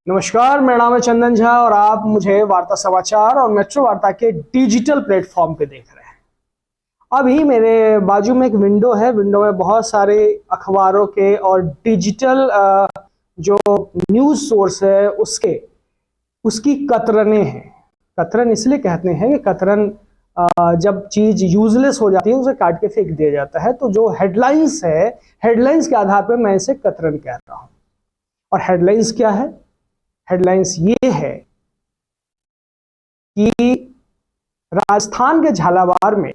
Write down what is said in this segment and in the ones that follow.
नमस्कार, मेरा नाम है चंदन झा और आप मुझे वार्ता समाचार और मेट्रो वार्ता के डिजिटल प्लेटफॉर्म पे देख रहे हैं। अभी मेरे बाजू में एक विंडो है। विंडो में बहुत सारे अखबारों के और डिजिटल जो न्यूज़ सोर्स है उसकी कतरनें हैं। कतरन इसलिए कहते हैं कि कतरन जब चीज़ यूजलेस हो जाती है उसे काट के फेंक दिया जाता है। तो जो हेडलाइंस है, हेडलाइंस के आधार पर मैं इसे कतरन कह रहा हूँ। और हेडलाइंस क्या है? हेडलाइंस ये है कि राजस्थान के झालावाड़ में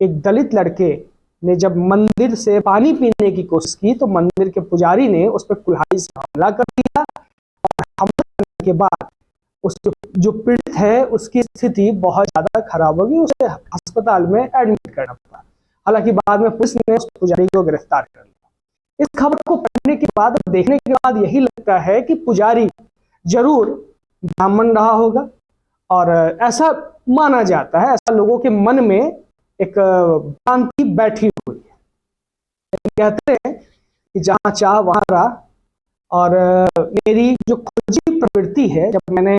एक दलित लड़के ने जब मंदिर से पानी पीने की कोशिश की तो मंदिर के पुजारी ने उस पर कुल्हाड़ी से हमला कर दिया। और हमला करने के बाद उस जो पीड़ित है उसकी स्थिति बहुत ज्यादा खराब हो गई, उसे अस्पताल में एडमिट करना पड़ा। हालांकि बाद में पुलिस ने उस पुजारी को गिरफ्तार कर लिया। इस खबर को पढ़ने के बाद, देखने के बाद यही लगता है कि पुजारी जरूर ब्राह्मण रहा होगा और ऐसा माना जाता है, ऐसा लोगों के मन में एक भ्रांति बैठी हुई है। कहते हैं कि जहां चाह वहां रहा। और मेरी जो खोजी प्रवृत्ति है, जब मैंने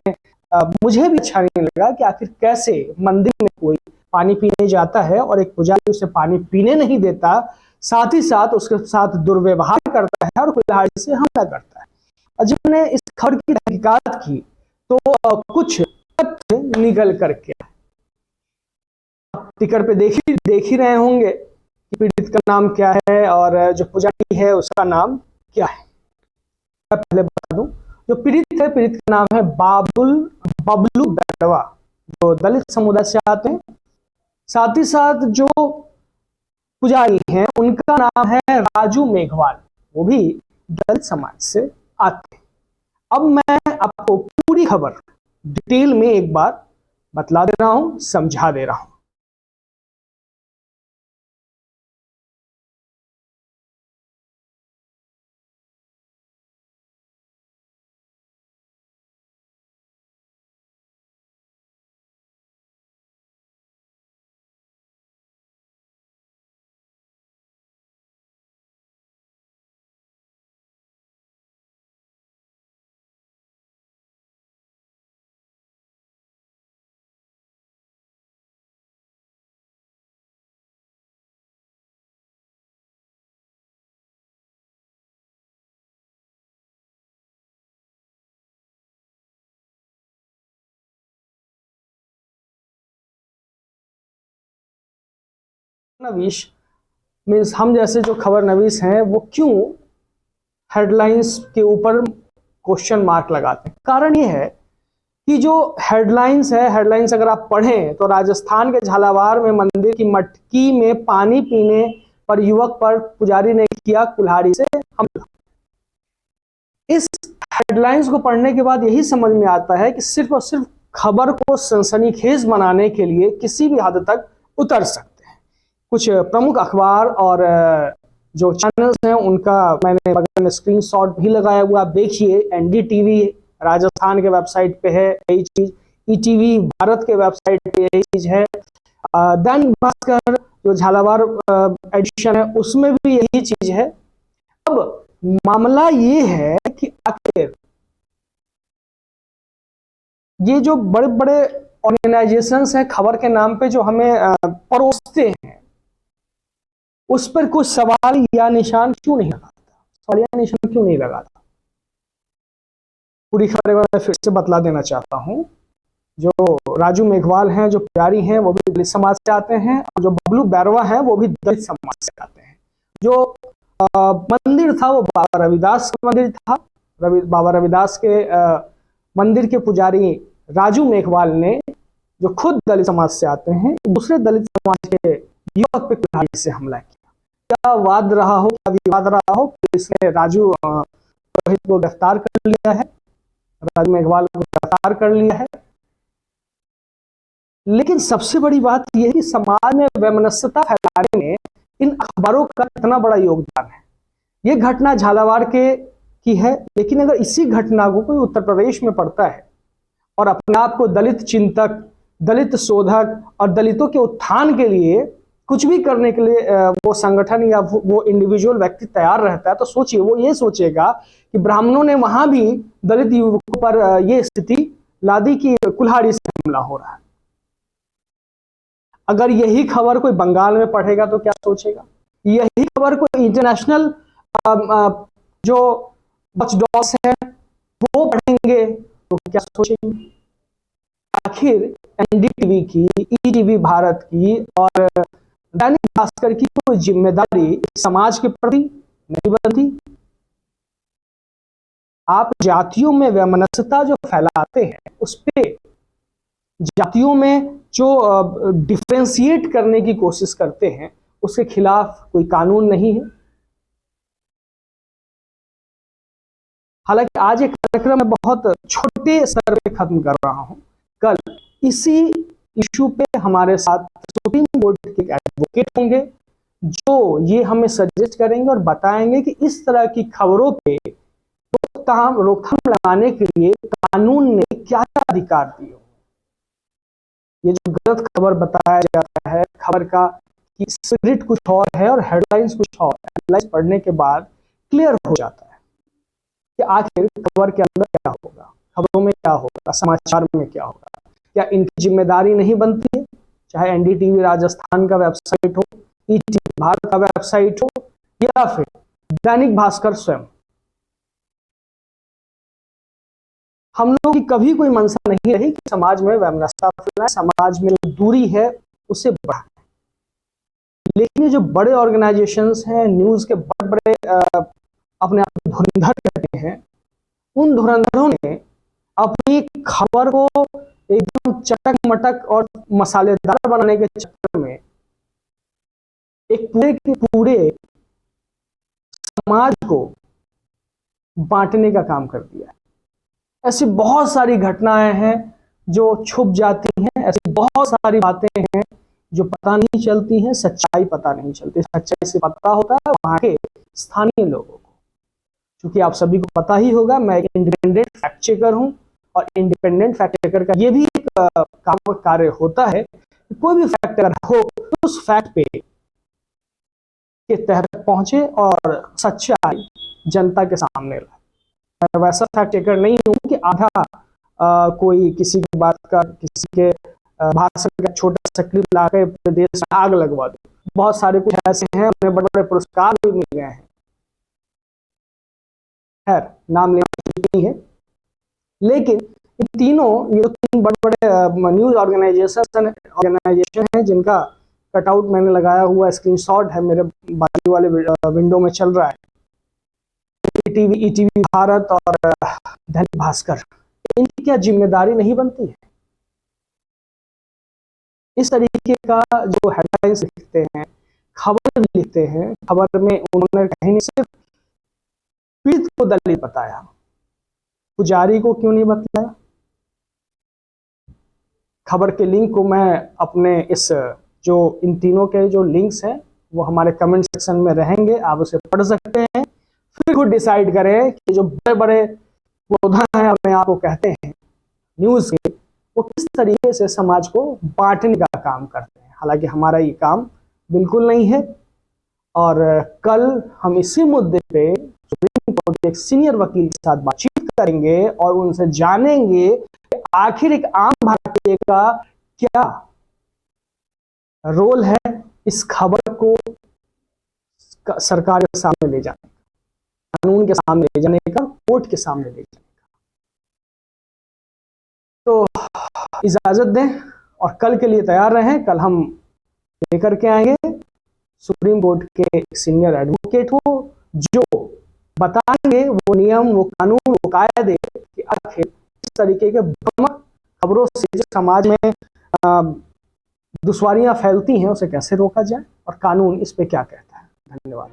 मुझे भी अच्छा नहीं लगा कि आखिर कैसे मंदिर में कोई पानी पीने जाता है और एक पुजारी उसे पानी पीने नहीं देता, साथ ही साथ उसके साथ दुर्व्यवहार करता है और कुल्हाड़ी से हमला करता है। और जब मैंने इस खबर की तहकीकात की तो कुछ तथ्य निकल करके आप टिकर पे देख ही रहे होंगे कि पीड़ित का नाम क्या है और जो पुजारी है उसका नाम क्या है। मैं पहले बता दूं, जो पीड़ित है, पीड़ित का नाम है बबलू बैरवा, जो दलित समुदाय से आते हैं। साथ ही साथ जो पुजारी हैं उनका नाम है राजू मेघवाल, वो भी दलित समाज से आते हैं। अब मैं आपको पूरी खबर डिटेल में एक बार बतला दे रहा हूं, समझा दे रहा हूं। नवीश मीन्स हम जैसे जो खबर नवीस हैं वो क्यों हेडलाइंस के ऊपर क्वेश्चन मार्क लगाते हैं? कारण ये है कि जो हेडलाइंस है, हेडलाइंस अगर आप पढ़ें तो राजस्थान के झालावाड़ में मंदिर की मटकी में पानी पीने पर युवक पर पुजारी ने किया कुल्हाड़ी से हमला। इस हेडलाइंस को पढ़ने के बाद यही समझ में आता है कि सिर्फ और सिर्फ खबर को सनसनीखेज बनाने के लिए किसी भी हद तक उतर सकते हैं। कुछ प्रमुख अखबार और जो चैनल्स हैं उनका मैंने बगल में स्क्रीनशॉट भी लगाया हुआ, आप देखिए। एनडीटीवी राजस्थान के वेबसाइट पे है यही चीज, ईटीवी भारत के वेबसाइट पे यही चीज है, दैनिक भास्कर जो झालावाड़ एडिशन है उसमें भी यही चीज है। अब मामला ये है कि आखिर ये जो बड़े बड़े ऑर्गेनाइजेशंस हैं खबर के नाम पे जो हमें परोसते हैं, उस पर कुछ सवाल या निशान क्यों नहीं लगाता? सवाल या निशान क्यों नहीं लगाता? पूरी खबर मैं फिर से बतला देना चाहता हूं। जो राजू मेघवाल हैं, जो पुजारी हैं, वो भी दलित समाज से आते हैं और जो बबलू बैरवा हैं वो भी दलित समाज से आते हैं। जो मंदिर था वो बाबा रविदास का मंदिर था। बाबा रविदास के मंदिर के पुजारी राजू मेघवाल ने, जो खुद दलित समाज से आते हैं, दूसरे दलित समाज के युवक पे कुल्हाड़ी से हमला किया। क्या वाद रहा हो, क्या विवाद रहा हो, पुलिस ने राजू रोहित को गिरफ्तार कर लिया है, राजू मेघवाल को गिरफ्तार कर लिया है। लेकिन सबसे बड़ी बात यह है कि समाज में वैमनस्यता फैलाने में इन अखबारों का इतना बड़ा योगदान है। यह घटना झालावाड़ की है, लेकिन अगर इसी घटना को कोई उत्तर प्रदेश में पड़ता है और अपने आप को दलित चिंतक, दलित शोधक और दलितों के उत्थान के लिए कुछ भी करने के लिए वो संगठन या वो इंडिविजुअल व्यक्ति तैयार रहता है, तो सोचिए वो ये सोचेगा कि ब्राह्मणों ने वहां भी दलित युवकों पर ये स्थिति ला दी कि कुल्हाड़ी से हमला हो रहा है। अगर यही खबर कोई बंगाल में पढ़ेगा तो क्या सोचेगा? यही खबर कोई इंटरनेशनल जो वॉचडॉग्स है वो पढ़ेंगे तो क्या सोचेंगे? आखिर एनडीटीवी की, ईटीवी भारत की और दैनिक भास्कर की कोई जिम्मेदारी समाज के प्रति नहीं बनती? आप जातियों में वैमनस्यता जो फैलाते हैं, उस पे जातियों में जो डिफरेंशिएट करने की कोशिश करते हैं, उसके खिलाफ कोई कानून नहीं है। हालांकि आज एक कार्यक्रम में बहुत छोटे स्तर पे खत्म कर रहा हूं। कल इसी इशू पे हमारे साथ सुप्रीम कोर्ट के एडवोकेट होंगे जो ये हमें सजेस्ट करेंगे और बताएंगे कि इस तरह की खबरों पे रोकथाम लगाने के लिए कानून ने क्या क्या अधिकार दिए। ये जो गलत खबर बताया जाता है, खबर का कि स्पिरिट कुछ और है और हेडलाइंस कुछ और, हेडलाइंस पढ़ने के बाद क्लियर हो जाता है कि आखिर खबर के अंदर क्या होगा, खबरों में क्या होगा, समाचार में क्या होगा। क्या इनकी जिम्मेदारी नहीं बनती है? चाहे एनडीटीवी राजस्थान का वेबसाइट हो, ईटीवी भारत का वेबसाइट हो या फिर दैनिक भास्कर स्वयं। हम लोग की कभी कोई मंशा नहीं रही कि समाज में वैमनस्यता फैलाए, समाज में दूरी है उसे बढ़ाए। लेकिन जो बड़े ऑर्गेनाइजेशंस हैं, न्यूज के बड़े बड़े अपने आप को धुरंधर कहते हैं, उन धुरंधरों ने अपनी खबर को एकदम चटक मटक और मसालेदार बनाने के चक्कर में एक पूरे के पूरे समाज को बांटने का काम कर दिया है। ऐसी बहुत सारी घटनाएं हैं जो छुप जाती हैं, ऐसी बहुत सारी बातें हैं जो पता नहीं चलती हैं, सच्चाई पता नहीं चलती। सच्चाई से पता होता है वहां के स्थानीय लोगों को। क्योंकि आप सभी को पता ही होगा, मैं एक इंडिपेंडेंट फैक्ट चेकर हूं और इंडिपेंडेंट फैक्ट चेकर का ये भी काम कार्य होता है कि कोई भी फैक्ट अगर हो तो उस फैक्ट पे के तहत पहुंचे और सच्चाई जनता के सामने लाए। मैं वैसा फैक्ट चेकर नहीं हूं कि आधा कोई किसी की बात का, किसी के भाषण का छोटा सा क्लिप लाकर प्रदेश में आग लगवा दो। बहुत सारे कुछ ऐसे हैं, उन्हें बड़े बड़े पुरस्कार भी मिल गए हैं। खैर, नाम लेना नहीं है, लेकिन ये तीनों, ये तीन बड़े बड़े न्यूज ऑर्गेनाइजेशन हैं जिनका कटआउट मैंने लगाया हुआ स्क्रीनशॉट है, मेरे बाजू वाले विंडो में चल रहा है। ईटीवी भारत और दैनिक भास्कर, इनकी क्या जिम्मेदारी नहीं बनती है? इस तरीके का जो हेडलाइंस लिखते हैं, खबर लिखते हैं, खबर में उन्होंने कहीं सिर्फ पीड़ित को दलित बताया, पुजारी को क्यों नहीं बताया? खबर के लिंक को मैं अपने इस जो इन तीनों के जो लिंक्स हैं वो हमारे कमेंट सेक्शन में रहेंगे, आप उसे पढ़ सकते हैं। फिर खुद डिसाइड करें कि जो बड़े बड़े पौधा हैं, अपने आप को कहते हैं न्यूज के, वो किस तरीके से समाज को बांटने का काम करते हैं। हालांकि हमारा ये काम बिल्कुल नहीं है। और कल हम इसी मुद्दे पे सुप्रीम कोर्ट के एक सीनियर वकील के साथ बातचीत करेंगे और उनसे जानेंगे कि आखिर एक आम भारतीय का क्या रोल है इस खबर को सरकार के सामने ले जाने का, कानून के सामने ले जाने का, कोर्ट के सामने ले जाने का। तो इजाजत दें और कल के लिए तैयार रहें। कल हम लेकर के आएंगे सुप्रीम कोर्ट के सीनियर एडवोकेट हो जो बताएंगे वो नियम, वो कानून, वो कायदे कि आखिर इस तरीके के भ्रामक खबरों से जो समाज में दुश्वारियां फैलती हैं उसे कैसे रोका जाए और कानून इस पे क्या कहता है। धन्यवाद।